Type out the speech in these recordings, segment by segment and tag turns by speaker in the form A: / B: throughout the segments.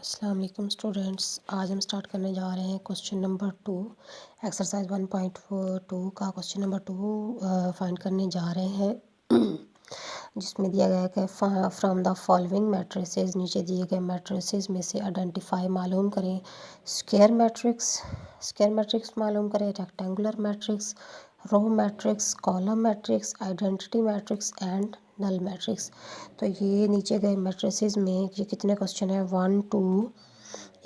A: अस्सलाम वालेकुम स्टूडेंट्स। आज हम स्टार्ट करने जा रहे हैं क्वेश्चन नंबर 2। एक्सरसाइज 1.2 का क्वेश्चन नंबर 2 फाइंड करने जा रहे हैं जिसमें दिया गया है कि फ्रॉम द फॉलोइंग मैट्रिसेस, नीचे दिए गए मैट्रिसेस में से आइडेंटिफाई मालूम करें स्क्वायर मैट्रिक्स मालूम करें, rectangular matrix, row matrix, column matrix, identity matrix and null matrix. तो ये नीचे गए मैट्रिसेस में ये कितने क्वेश्चन हैं? 1 to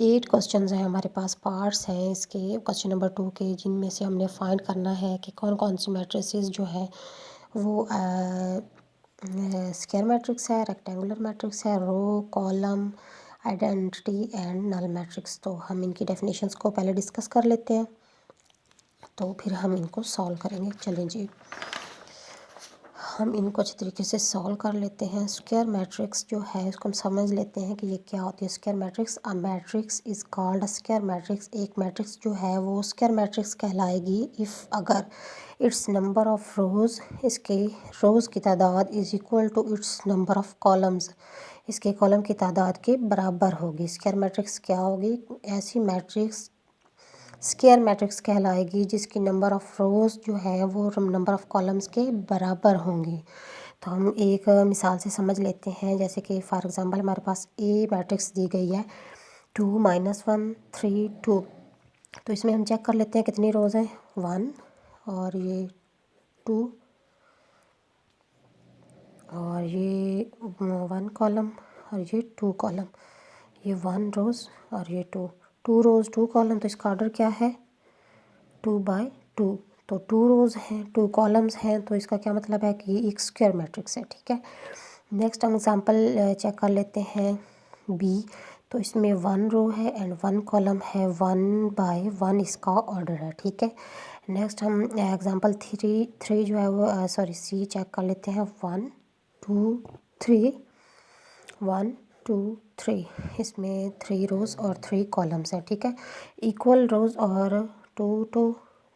A: 8 क्वेश्चन हैं हमारे पास, पार्ट्स हैं इसके क्वेश्चन नंबर 2 के, जिनमें से हमने फाइंड करना है कि कौन कौन सी मैट्रिसेस जो है वो स्क्वायर मैट्रिक्स है, रेक्टेंगुलर मैट्रिक्स है, row, column, identity and null matrix. तो हम इनकी डेफिनेशंस को पहले डिस्कस कर लेते हैं, तो फिर हम इनको सॉल्व करेंगे। चलें जी, हम इनको अच्छे तरीके से सॉल्व कर लेते हैं। स्क्वायर मैट्रिक्स जो है इसको हम समझ लेते हैं कि ये क्या होती है। Square matrix, a matrix is called a square matrix. एक मैट्रिक्स जो है वो स्क्वायर मैट्रिक्स कहलाएगी इफ़ अगर इट्स नंबर ऑफ़ रोज़, इसके रोज़ की तादाद is equal to its number of columns, इसके कॉलम की तादाद के बराबर होगी। स्क्वायर मैट्रिक्स क्या होगी? ऐसी मैट्रिक्स स्क्वायर मैट्रिक्स कहलाएगी जिसकी नंबर ऑफ़ रोज़ जो है वो नंबर ऑफ़ कॉलम्स के बराबर होंगी। तो हम एक मिसाल से समझ लेते हैं, जैसे कि फॉर एग्ज़ाम्पल हमारे पास ए मैट्रिक्स दी गई है 2 -1 3 2। तो इसमें हम चेक कर लेते हैं कितनी रोज़ हैं। 1 और ये 2 और ये 1 कॉलम और ये 2 कॉलम, ये 1 रोज़ और ये 2 रोज़ 2 कॉलम। तो इसका ऑर्डर क्या है? 2/2। तो 2 रोज़ हैं, 2 कॉलम्स हैं, तो इसका क्या मतलब है कि ये एक स्क्वायर मैट्रिक्स है। ठीक है, नेक्स्ट हम एग्जांपल चेक कर लेते हैं बी। तो इसमें 1 रो है एंड 1 कॉलम है, 1/1 इसका ऑर्डर है। ठीक है, नेक्स्ट हम एग्जांपल थ्री जो है वो सी चेक कर लेते हैं। 1 2 3 1 2 3, इसमें 3 रोज़ और 3 कॉलम्स हैं। ठीक है, इक्वल रोज़ और 2 2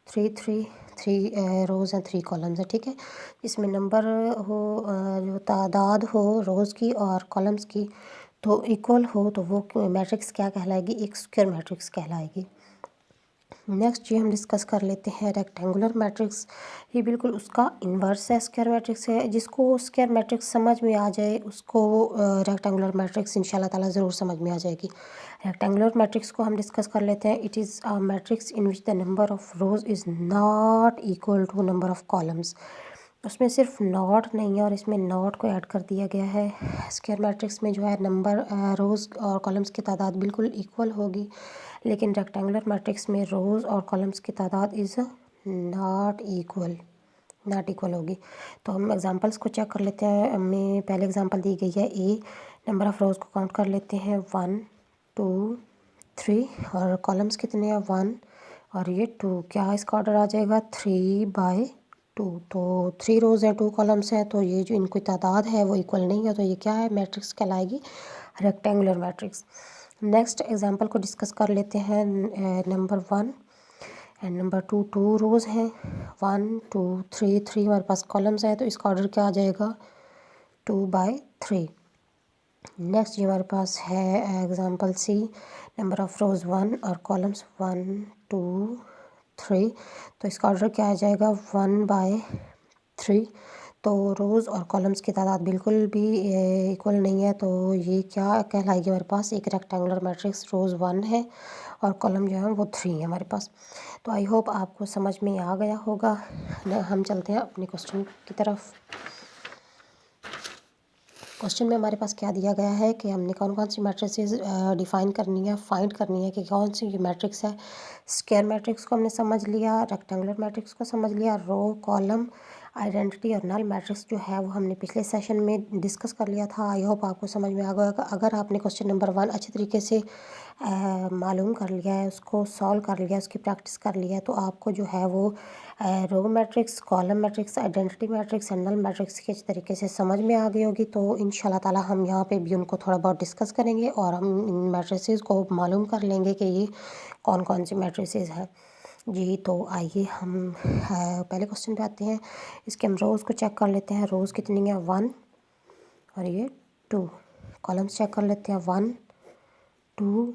A: 3 3 3 रोज़ हैं, 3 कॉलम्स हैं। ठीक है, इसमें नंबर हो जो तादाद हो रोज़ की और कॉलम्स की तो इक्वल हो, तो वो मैट्रिक्स क्या कहलाएगी? एक स्क्वायर मैट्रिक्स कहलाएगी। नेक्स्ट ये हम डिस्कस कर लेते हैं रेक्टेंगुलर मैट्रिक्स। ये बिल्कुल उसका इन्वर्स है, स्क्वायर मैट्रिक्स है। जिसको स्क्वायर मैट्रिक्स समझ में आ जाए उसको रेक्टेंगुलर मैट्रिक्स इंशाल्लाह ताला ज़रूर समझ में आ जाएगी। रेक्टेंगुलर मैट्रिक्स को हम डिस्कस कर लेते हैं। It is a matrix in which the number of rows is not equal to number of columns. उसमें सिर्फ नॉट नहीं है और इसमें नॉट को ऐड कर दिया गया है। स्क्वायर मैट्रिक्स में जो है नंबर रोज़ और कॉलम्स की तादाद बिल्कुल इक्वल होगी, लेकिन रेक्टेंगुलर मैट्रिक्स में रोज़ और कॉलम्स की तादाद इज़ नॉट इक्वल होगी। तो हम एग्जांपल्स को चेक कर लेते हैं। हमें पहले एग्जांपल दी गई है ए। नंबर ऑफ़ रोज़ को काउंट कर लेते हैं 1 2 3 और कॉलम्स कितने हैं? 1 और ये 2। क्या इसका ऑर्डर आ जाएगा? 3/2। तो 3 रोज़ हैं, 2 कॉलम्स हैं, तो ये जो इनकी तादाद है वो इक्वल नहीं है, तो ये क्या है? मैट्रिक्स कहलाएगी रेक्टेंगुलर मैट्रिक्स। नेक्स्ट एग्जांपल को डिस्कस कर लेते हैं। नंबर 1 एंड नंबर 2, 2 रोज़ हैं, 1 2 3 3 हमारे पास कॉलम्स हैं, तो इसका ऑर्डर क्या आ जाएगा? 2/3। नेक्स्ट ये हमारे पास है एग्जांपल सी। नंबर ऑफ़ रोज़ 1 और कॉलम्स 1 2 3, तो इसका ऑर्डर क्या आ जाएगा? 1/3। तो रोज़ और कॉलम्स की तादाद बिल्कुल भी इक्वल नहीं है, तो ये क्या कहलाएगी हमारे पास? एक रेक्टेंगुलर मैट्रिक्स। रोज़ 1 है और कॉलम जो है वो 3 है हमारे पास। तो आई होप आपको समझ में आ गया होगा। हम चलते हैं अपने क्वेश्चन की तरफ। क्वेश्चन में हमारे पास क्या दिया गया है कि हमने कौन कौन सी मैट्रिसेस डिफ़ाइन करनी है, फाइंड करनी है कि कौन सी ये मैट्रिक्स है। स्क्वायर मैट्रिक्स को हमने समझ लिया, रेक्टेंगुलर मैट्रिक्स को समझ लिया, रो, कॉलम, आइडेंटिटी और नल मैट्रिक्स जो है वो हमने पिछले सेशन में डिस्कस कर लिया था। आई होप आपको समझ में आ गया। अगर आपने क्वेश्चन नंबर 1 अच्छे तरीके से मालूम कर लिया है, उसको सॉल्व कर लिया है, उसकी प्रैक्टिस कर लिया है, तो आपको जो है वो row matrix, column matrix, identity matrix and null matrix की अच्छी तरीके से समझ में आ गई होगी। तो इंशाल्लाह ताला हम यहाँ पे भी उनको थोड़ा बहुत डिस्कस करेंगे और हम इन मैट्रिसेस को मालूम कर लेंगे कि ये कौन कौन सी मैट्रिसेस हैं जी। तो आइए हम पहले क्वेश्चन पे आते हैं। इसके हम रोज़ को चेक कर लेते हैं। रोज़ कितनी है? 1 और ये 2। कॉलम्स चेक कर लेते हैं। 1 2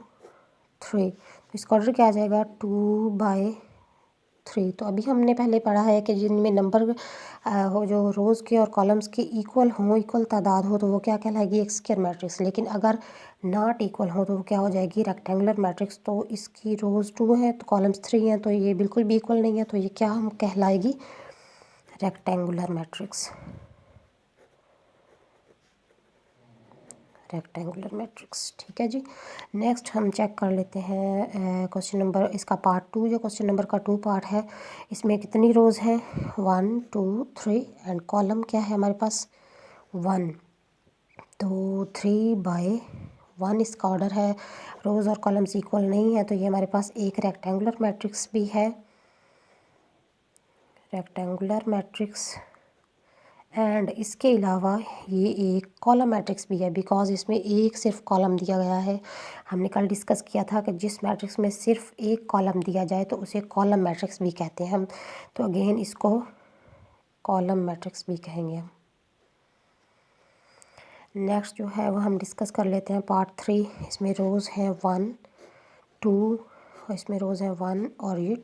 A: 3। तो इसका ऑर्डर क्या आ जाएगा 2/3। तो अभी हमने पहले पढ़ा है कि जिनमें नंबर हो जो रोज़ के और कॉलम्स के इक्वल हों, इक्वल तादाद हो, तो वो क्या कहलाएगी एक स्क्वायर मैट्रिक्स। लेकिन अगर नॉट इक्वल हो तो वो क्या हो जाएगी रेक्टेंगुलर मैट्रिक्स। तो इसकी रोज़ 2 हैं तो कॉलम्स 3 हैं, तो ये बिल्कुल भी इक्वल नहीं है, तो ये क्या हम कहलाएगी रेक्टेंगुलर मैट्रिक्स। रेक्टेंगुलर मैट्रिक्स, ठीक है जी। नेक्स्ट हम चेक कर लेते हैं क्वेश्चन नंबर इसका पार्ट 2, जो क्वेश्चन नंबर का 2 पार्ट है। इसमें कितनी रोज़ हैं 1 2 3 एंड कॉलम क्या है हमारे पास 1। तो 3/1 इसका ऑर्डर है। रोज़ और कॉलम्स इक्वल नहीं है, तो ये हमारे पास एक रेक्टेंगुलर मैट्रिक्स भी है। रेक्टेंगुलर मैट्रिक्स एंड इसके अलावा ये एक कॉलम मैट्रिक्स भी है, बिकॉज इसमें एक सिर्फ कॉलम दिया गया है। हमने कल डिस्कस किया था कि जिस मैट्रिक्स में सिर्फ एक कॉलम दिया जाए तो उसे कॉलम मैट्रिक्स भी कहते हैं हम। तो अगेन इसको कॉलम मैट्रिक्स भी कहेंगे हम। नेक्स्ट जो है वो हम डिस्कस कर लेते हैं पार्ट 3। इसमें रोज़ हैं 1 2, इसमें रोज़ हैं 1 और ये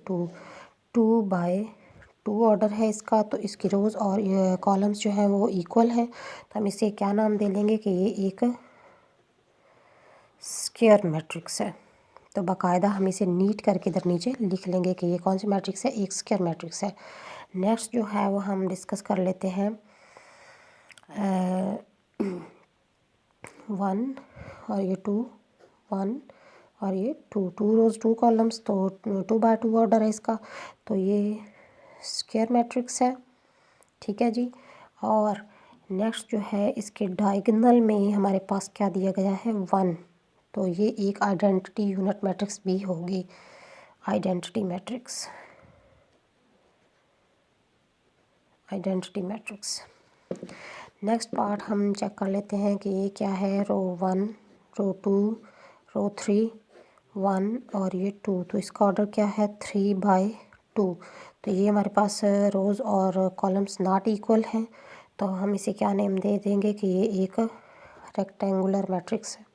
A: 2 ऑर्डर है इसका। तो इसकी रोज़ और ये कॉलम्स जो हैं वो इक्वल हैं, तो हम इसे क्या नाम दे लेंगे कि ये एक स्क्वायर मैट्रिक्स है। तो बाकायदा हम इसे नीट करके इधर नीचे लिख लेंगे कि ये कौन सी मैट्रिक्स है, एक स्क्वायर मैट्रिक्स है। नेक्स्ट जो है वो हम डिस्कस कर लेते हैं 1 और ये 2 1 और ये 2 रोज़ 2 कॉलम्स, तो 2/2 ऑर्डर है इसका, तो ये स्क्वायर मैट्रिक्स है, ठीक है जी। और नेक्स्ट जो है इसके डायगोनल में हमारे पास क्या दिया गया है 1, तो ये एक आइडेंटिटी यूनिट मैट्रिक्स भी होगी, identity matrix, identity matrix. Next part हम चेक कर लेते हैं कि ये क्या है रो 1 रो 2 रो 3 1 और ये 2। तो इसका ऑर्डर क्या है 3/2। तो ये हमारे पास रोज़ और कॉलम्स नॉट इक्वल हैं, तो हम इसे क्या नेम दे देंगे कि ये एक रेक्टेंगुलर मैट्रिक्स है।